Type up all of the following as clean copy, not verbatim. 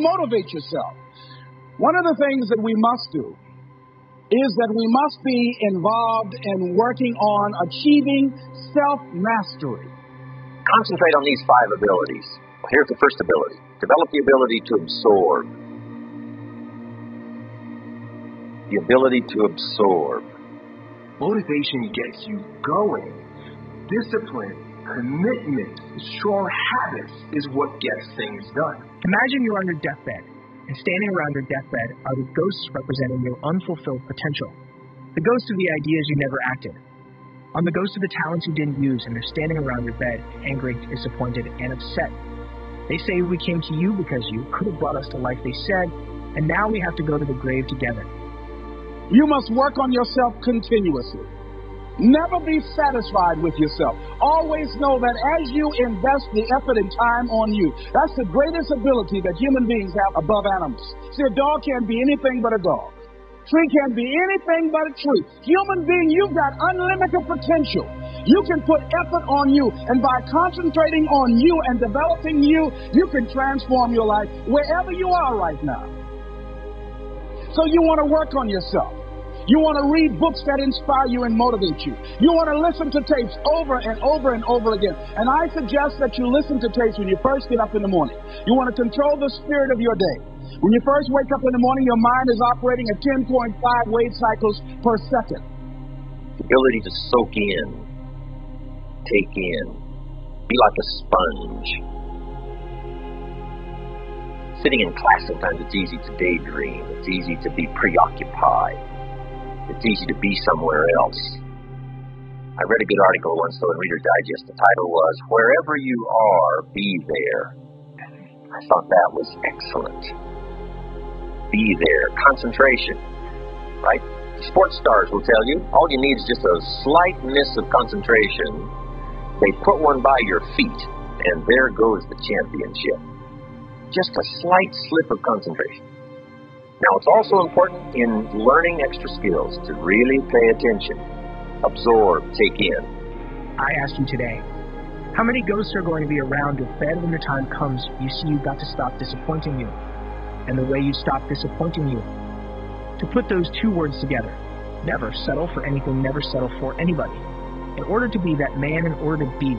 motivate yourself? One of the things that we must do is that we must be involved in working on achieving self-mastery. Concentrate on these 5 abilities. Here's the first ability. Develop the ability to absorb. The ability to absorb. Motivation gets you going. Discipline, commitment, strong habits is what gets things done. Imagine you're on your deathbed, and standing around your deathbed are the ghosts representing your unfulfilled potential. The ghosts of the ideas you never acted. On the ghosts of the talents you didn't use, and they're standing around your bed, angry, disappointed, and upset. They say we came to you because you could have brought us to life, they said, and now we have to go to the grave together. You must work on yourself continuously. Never be satisfied with yourself. Always know that as you invest the effort and time on you, that's the greatest ability that human beings have above animals. See, a dog can't be anything but a dog. Tree can't be anything but a tree. Human being, you've got unlimited potential. You can put effort on you, and by concentrating on you and developing you, you can transform your life wherever you are right now. So you want to work on yourself. You want to read books that inspire you and motivate you. You want to listen to tapes over and over and over again. And I suggest that you listen to tapes when you first get up in the morning. You want to control the spirit of your day. When you first wake up in the morning, your mind is operating at 10.5 wave cycles per second. The ability to soak in, take in, be like a sponge. Sitting in class, sometimes it's easy to daydream. It's easy to be preoccupied. It's easy to be somewhere else. I read a good article once, though, in Reader's Digest. The title was, "Wherever You Are, Be There." I thought that was excellent. Be there. Concentration. Right? Sports stars will tell you, all you need is just a slight miss of concentration. They put one by your feet, and there goes the championship. Just a slight slip of concentration. Now, it's also important in learning extra skills to really pay attention, absorb, take in. I ask you today, how many ghosts are going to be around your bed when the time comes you see you've got to stop disappointing you? And the way you stop disappointing you? To put those 2 words together, never settle for anything, never settle for anybody. In order to be that man, in order to be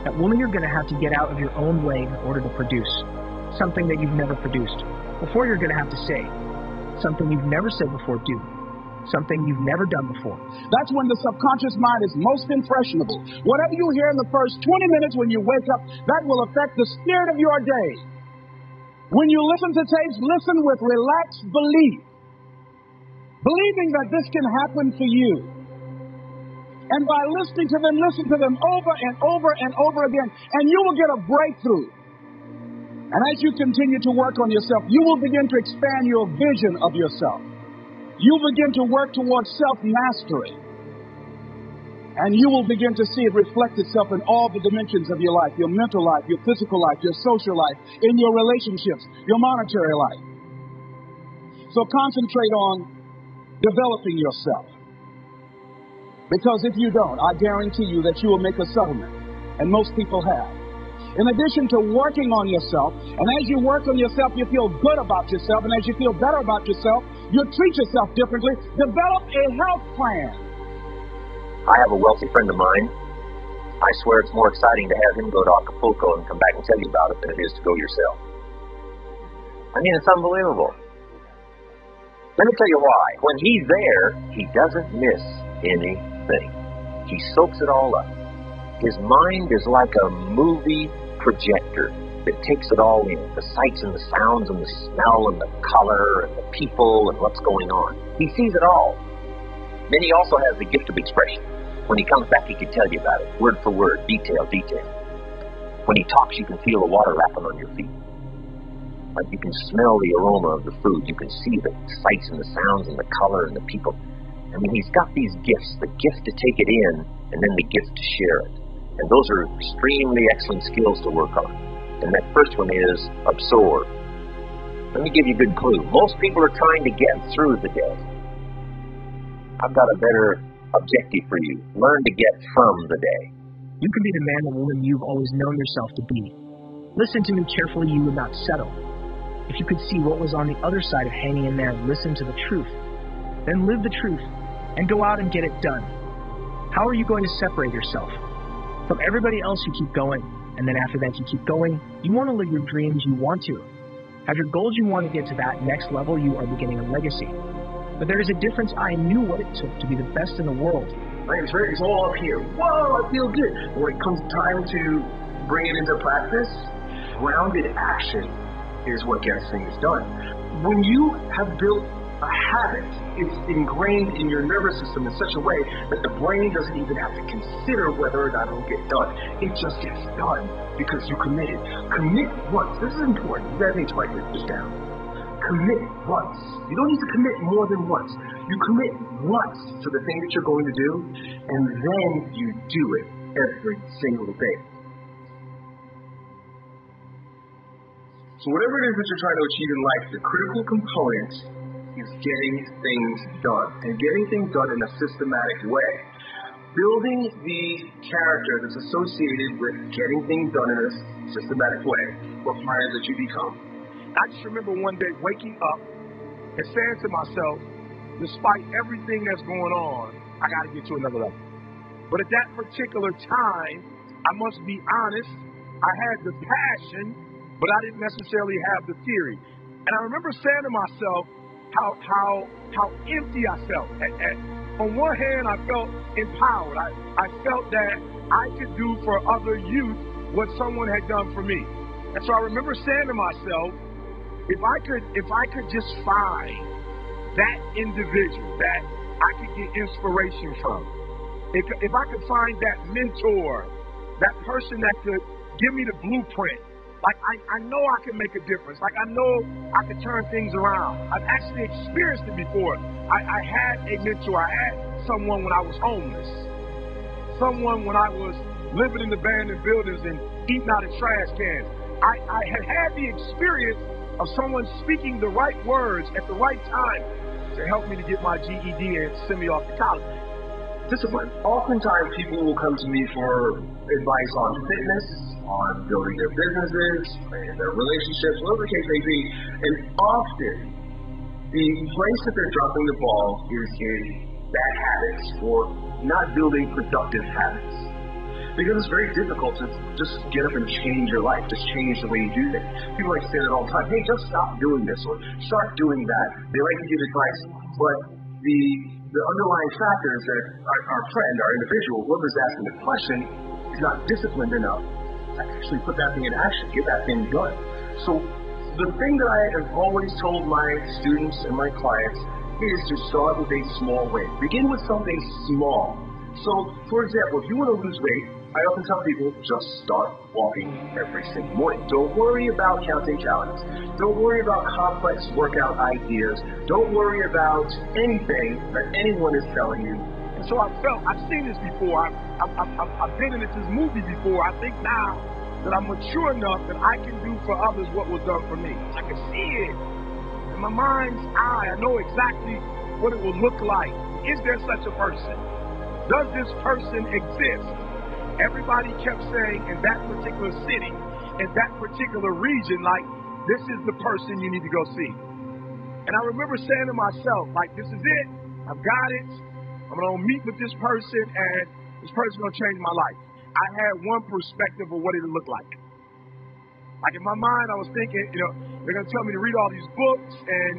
that woman, you're going to have to get out of your own way in order to produce something that you've never produced. Before, you're going to have to say something you've never said before, do something you've never done before. That's when the subconscious mind is most impressionable. Whatever you hear in the first 20 minutes when you wake up, that will affect the spirit of your day. When you listen to tapes, listen with relaxed belief, believing that this can happen for you. And by listening to them, listen to them over and over and over again, and you will get a breakthrough. And as you continue to work on yourself, you will begin to expand your vision of yourself. You begin to work towards self-mastery. And you will begin to see it reflect itself in all the dimensions of your life, your mental life, your physical life, your social life, in your relationships, your monetary life. So concentrate on developing yourself. Because if you don't, I guarantee you that you will make a settlement. And most people have. In addition to working on yourself, and as you work on yourself, you feel good about yourself, and as you feel better about yourself, you treat yourself differently. Develop a health plan. I have a wealthy friend of mine. I swear it's more exciting to have him go to Acapulco and come back and tell you about it than it is to go yourself. I mean, it's unbelievable. Let me tell you why. When he's there, he doesn't miss anything. He soaks it all up. His mind is like a movie projector that takes it all in. The sights and the sounds and the smell and the color and the people and what's going on. He sees it all. Then he also has the gift of expression. When he comes back, he can tell you about it, word for word, detail, detail. When he talks, you can feel the water lapping on your feet. Like you can smell the aroma of the food. You can see the sights and the sounds and the color and the people. I mean, he's got these gifts, the gift to take it in and then the gift to share it. And those are extremely excellent skills to work on. And that first one is absorb. Let me give you a good clue. Most people are trying to get through the day. I've got a better objective for you. Learn to get from the day. You can be the man or woman you've always known yourself to be. Listen to me carefully, you will not settle. If you could see what was on the other side of hanging in there and listen to the truth, then live the truth and go out and get it done. How are you going to separate yourself? From everybody else, you keep going, and then after that you keep going. You want to live your dreams, you want to. Have your goals, you want to get to that next level, you are beginning a legacy. But there is a difference. I knew what it took to be the best in the world. Right, it's all up here. Whoa, I feel good. When it comes time to bring it into practice, grounded action is what gets things done. When you have built a habit, it's ingrained in your nervous system in such a way that the brain doesn't even have to consider whether or not it'll get done. It just gets done because you committed. Commit once. This is important. You guys need to write this down. Commit once. You don't need to commit more than once. You commit once to the thing that you're going to do, and then you do it every single day. So whatever it is that you're trying to achieve in life, the critical component is getting things done, and getting things done in a systematic way. Building the character that's associated with getting things done in a systematic way requires that you become. I just remember one day waking up and saying to myself, despite everything that's going on, I got to get to another level. But at that particular time, I must be honest, I had the passion, but I didn't necessarily have the theory. And I remember saying to myself how empty I felt. On one hand, I felt empowered. I felt that I could do for other youth what someone had done for me. And so I remember saying to myself, if I could just find that individual that I could get inspiration from, if I could find that mentor, that person that could give me the blueprint, like I know I can make a difference. Like I know I can turn things around. I've actually experienced it before. I had a mentor. I had someone when I was homeless. Someone when I was living in abandoned buildings and eating out of trash cans. I had the experience of someone speaking the right words at the right time to help me to get my GED and send me off to college. Discipline. Oftentimes people will come to me for advice on fitness, on building their businesses, and their relationships, whatever the case may be. And often, the place that they're dropping the ball is in bad habits or not building productive habits. Because it's very difficult to just get up and change your life, just change the way you do things. People like to say that all the time, hey, just stop doing this or start doing that. They like to give advice, but the underlying factor is that our friend, our individual, whoever's asking the question, is not disciplined enough to actually put that thing in action, get that thing done. So the thing that I have always told my students and my clients is to start with a small win. Begin with something small. So, for example, if you want to lose weight, I often tell people, just start walking every single morning. Don't worry about counting calories. Don't worry about complex workout ideas. Don't worry about anything that anyone is telling you. And so I've seen this before. I've been in this movie before. I think now that I'm mature enough that I can do for others what was done for me. I can see it in my mind's eye. I know exactly what it will look like. Is there such a person? Does this person exist? Everybody kept saying in that particular city, in that particular region, like, this is the person you need to go see. And I remember saying to myself, like, this is it. I've got it. I'm going to meet with this person, and this person's going to change my life. I had one perspective of what it would look like. Like, in my mind, I was thinking, they're going to tell me to read all these books, and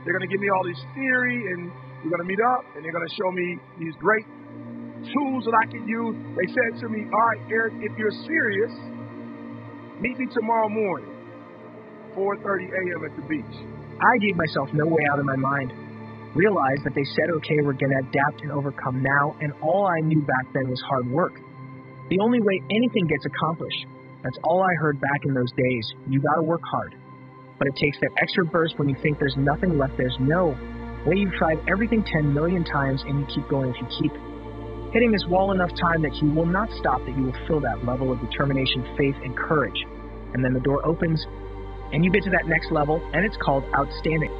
they're going to give me all this theory, and we're going to meet up, and they're going to show me these great tools that I can use. They said to me, all right, Eric, if you're serious, meet me tomorrow morning, 4:30 a.m. at the beach. I gave myself no way out of my mind. Realized that they said, okay, we're going to adapt and overcome now, and all I knew back then was hard work. The only way anything gets accomplished. That's all I heard back in those days. You got to work hard. But it takes that extra burst when you think there's nothing left. There's no way. You've tried everything 10 million times, and you keep going if you keep hitting this wall enough time that you will not stop, that you will feel that level of determination, faith, and courage. And then the door opens, and you get to that next level, and it's called outstanding.